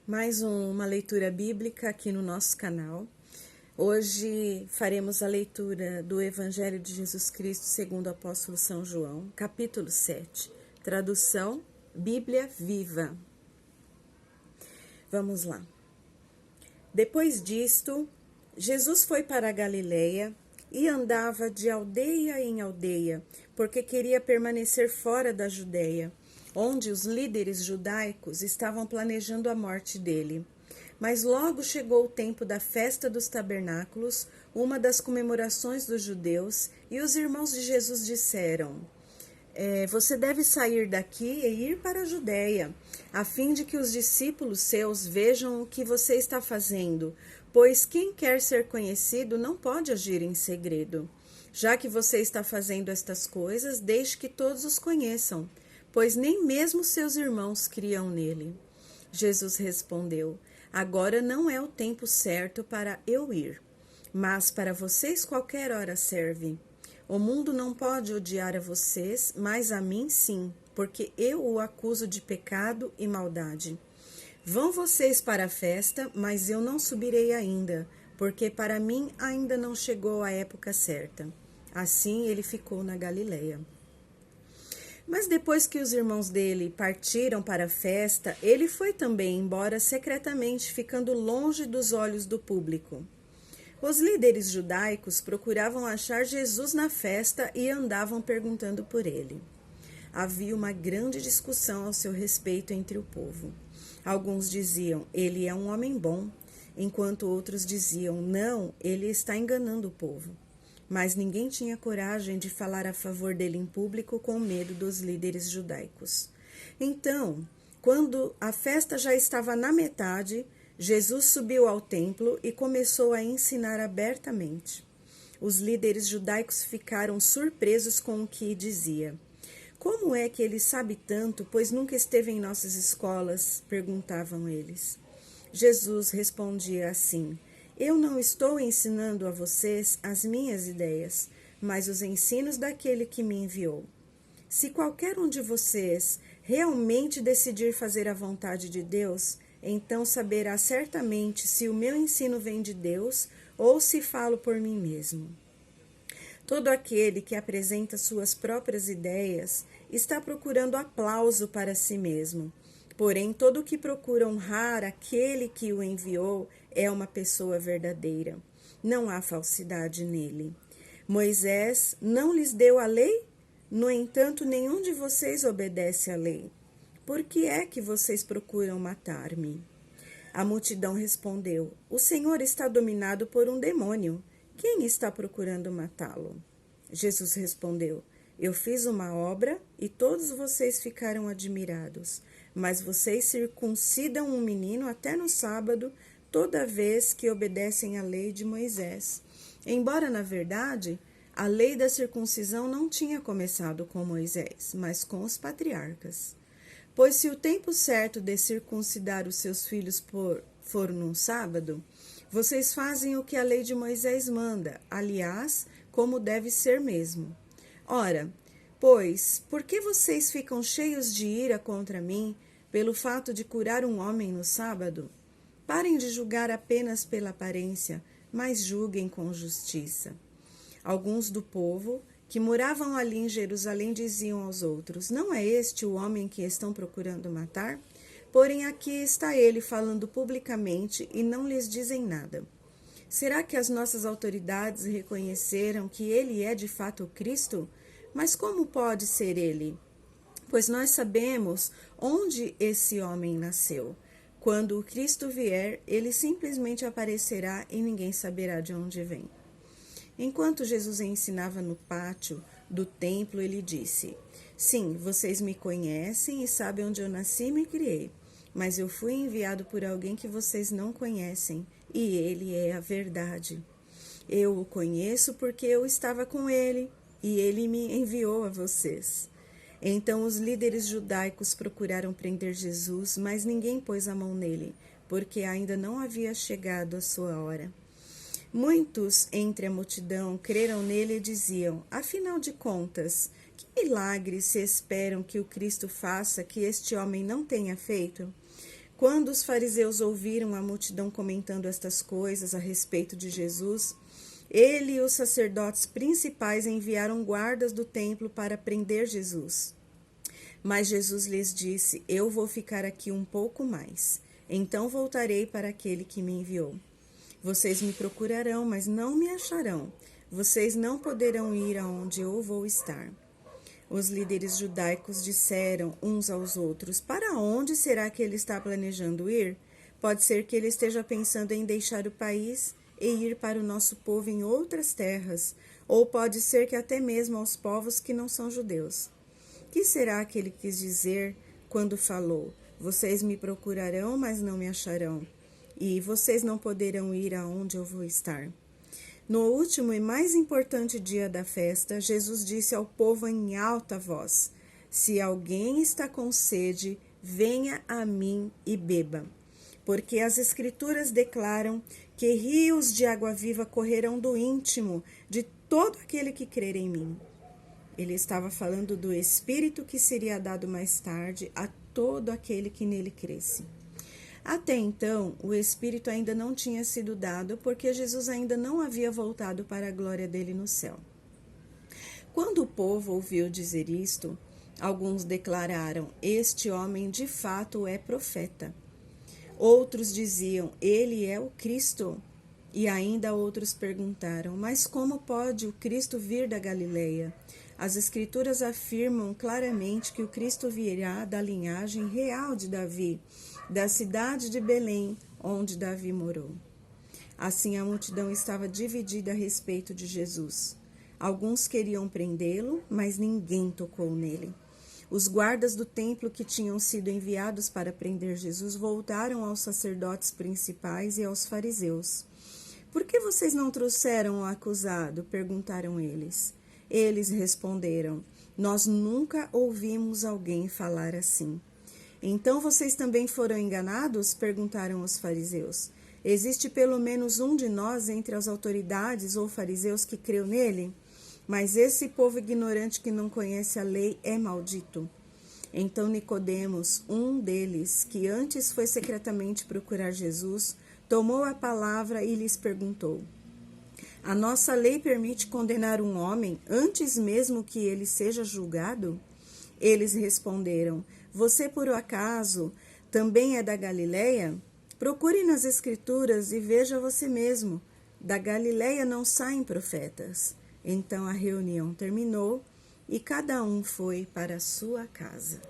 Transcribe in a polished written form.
Mais uma leitura bíblica aqui no nosso canal. Hoje faremos a leitura do Evangelho de Jesus Cristo segundo o apóstolo São João, capítulo 7, tradução Bíblia Viva. Vamos lá. Depois disto, Jesus foi para a Galileia e andava de aldeia em aldeia, porque queria permanecer fora da Judeia, onde os líderes judaicos estavam planejando a morte dele. Mas logo chegou o tempo da festa dos tabernáculos, uma das comemorações dos judeus, e os irmãos de Jesus disseram: você deve sair daqui e ir para a Judeia, a fim de que os discípulos seus vejam o que você está fazendo, pois quem quer ser conhecido não pode agir em segredo. Já que você está fazendo estas coisas, deixe que todos os conheçam, pois nem mesmo seus irmãos criam nele. Jesus respondeu: agora não é o tempo certo para eu ir, mas para vocês qualquer hora serve. O mundo não pode odiar a vocês, mas a mim sim, porque eu o acuso de pecado e maldade. Vão vocês para a festa, mas eu não subirei ainda, porque para mim ainda não chegou a época certa. Assim ele ficou na Galileia. Mas depois que os irmãos dele partiram para a festa, ele foi também embora secretamente, ficando longe dos olhos do público. Os líderes judaicos procuravam achar Jesus na festa e andavam perguntando por ele. Havia uma grande discussão ao seu respeito entre o povo. Alguns diziam: ele é um homem bom, enquanto outros diziam: não, ele está enganando o povo. Mas ninguém tinha coragem de falar a favor dele em público com medo dos líderes judaicos. Então, quando a festa já estava na metade, Jesus subiu ao templo e começou a ensinar abertamente. Os líderes judaicos ficaram surpresos com o que dizia. Como é que ele sabe tanto, pois nunca esteve em nossas escolas? Perguntavam eles. Jesus respondia assim: eu não estou ensinando a vocês as minhas ideias, mas os ensinos daquele que me enviou. Se qualquer um de vocês realmente decidir fazer a vontade de Deus, então saberá certamente se o meu ensino vem de Deus ou se falo por mim mesmo. Todo aquele que apresenta suas próprias ideias está procurando aplauso para si mesmo. Porém, todo o que procura honrar aquele que o enviou é uma pessoa verdadeira. Não há falsidade nele. Moisés não lhes deu a lei? No entanto, nenhum de vocês obedece à lei. Por que é que vocês procuram matar-me? A multidão respondeu: o Senhor está dominado por um demônio. Quem está procurando matá-lo? Jesus respondeu: eu fiz uma obra e todos vocês ficaram admirados. Mas vocês circuncidam um menino até no sábado, toda vez que obedecem à lei de Moisés. Embora, na verdade, a lei da circuncisão não tinha começado com Moisés, mas com os patriarcas. Pois se o tempo certo de circuncidar os seus filhos for num sábado, vocês fazem o que a lei de Moisés manda, aliás, como deve ser mesmo. Ora, pois, por que vocês ficam cheios de ira contra mim pelo fato de curar um homem no sábado? Parem de julgar apenas pela aparência, mas julguem com justiça. Alguns do povo que moravam ali em Jerusalém diziam aos outros: não é este o homem que estão procurando matar? Porém aqui está ele falando publicamente e não lhes dizem nada. Será que as nossas autoridades reconheceram que ele é de fato o Cristo? Mas como pode ser ele? Pois nós sabemos onde esse homem nasceu. Quando o Cristo vier, ele simplesmente aparecerá e ninguém saberá de onde vem. Enquanto Jesus ensinava no pátio do templo, ele disse: sim, vocês me conhecem e sabem onde eu nasci e me criei, mas eu fui enviado por alguém que vocês não conhecem, e ele é a verdade. Eu o conheço porque eu estava com ele, e ele me enviou a vocês. Então os líderes judaicos procuraram prender Jesus, mas ninguém pôs a mão nele, porque ainda não havia chegado a sua hora. Muitos entre a multidão creram nele e diziam: afinal de contas, que milagres se esperam que o Cristo faça que este homem não tenha feito? Quando os fariseus ouviram a multidão comentando estas coisas a respeito de Jesus, ele e os sacerdotes principais enviaram guardas do templo para prender Jesus. Mas Jesus lhes disse: Eu vou ficar aqui um pouco mais. Então voltarei para aquele que me enviou. Vocês me procurarão, mas não me acharão. Vocês não poderão ir aonde eu vou estar. Os líderes judaicos disseram uns aos outros: Para onde será que ele está planejando ir? Pode ser que ele esteja pensando em deixar o país e ir para o nosso povo em outras terras, ou pode ser que até mesmo aos povos que não são judeus. Que será que ele quis dizer quando falou: Vocês me procurarão, mas não me acharão, e vocês não poderão ir aonde eu vou estar? No último e mais importante dia da festa, Jesus disse ao povo em alta voz: Se alguém está com sede, venha a mim e beba. Porque as Escrituras declaram que rios de água viva correrão do íntimo de todo aquele que crer em mim. Ele estava falando do Espírito que seria dado mais tarde a todo aquele que nele cresce. Até então, o Espírito ainda não tinha sido dado, porque Jesus ainda não havia voltado para a glória dele no céu. Quando o povo ouviu dizer isto, alguns declararam: Este homem de fato é profeta. Outros diziam: Ele é o Cristo. E ainda outros perguntaram: Mas como pode o Cristo vir da Galileia? As Escrituras afirmam claramente que o Cristo virá da linhagem real de Davi, da cidade de Belém, onde Davi morou. Assim, a multidão estava dividida a respeito de Jesus. Alguns queriam prendê-lo, mas ninguém tocou nele. Os guardas do templo que tinham sido enviados para prender Jesus voltaram aos sacerdotes principais e aos fariseus. Por que vocês não trouxeram o acusado? Perguntaram eles. Eles responderam: Nós nunca ouvimos alguém falar assim. Então vocês também foram enganados? Perguntaram os fariseus. Existe pelo menos um de nós entre as autoridades ou fariseus que creu nele? Mas esse povo ignorante que não conhece a lei é maldito. Então Nicodemos, um deles, que antes foi secretamente procurar Jesus, tomou a palavra e lhes perguntou: A nossa lei permite condenar um homem antes mesmo que ele seja julgado? Eles responderam: Você por acaso também é da Galileia? Procure nas Escrituras e veja você mesmo. Da Galileia não saem profetas. Então a reunião terminou e cada um foi para a sua casa.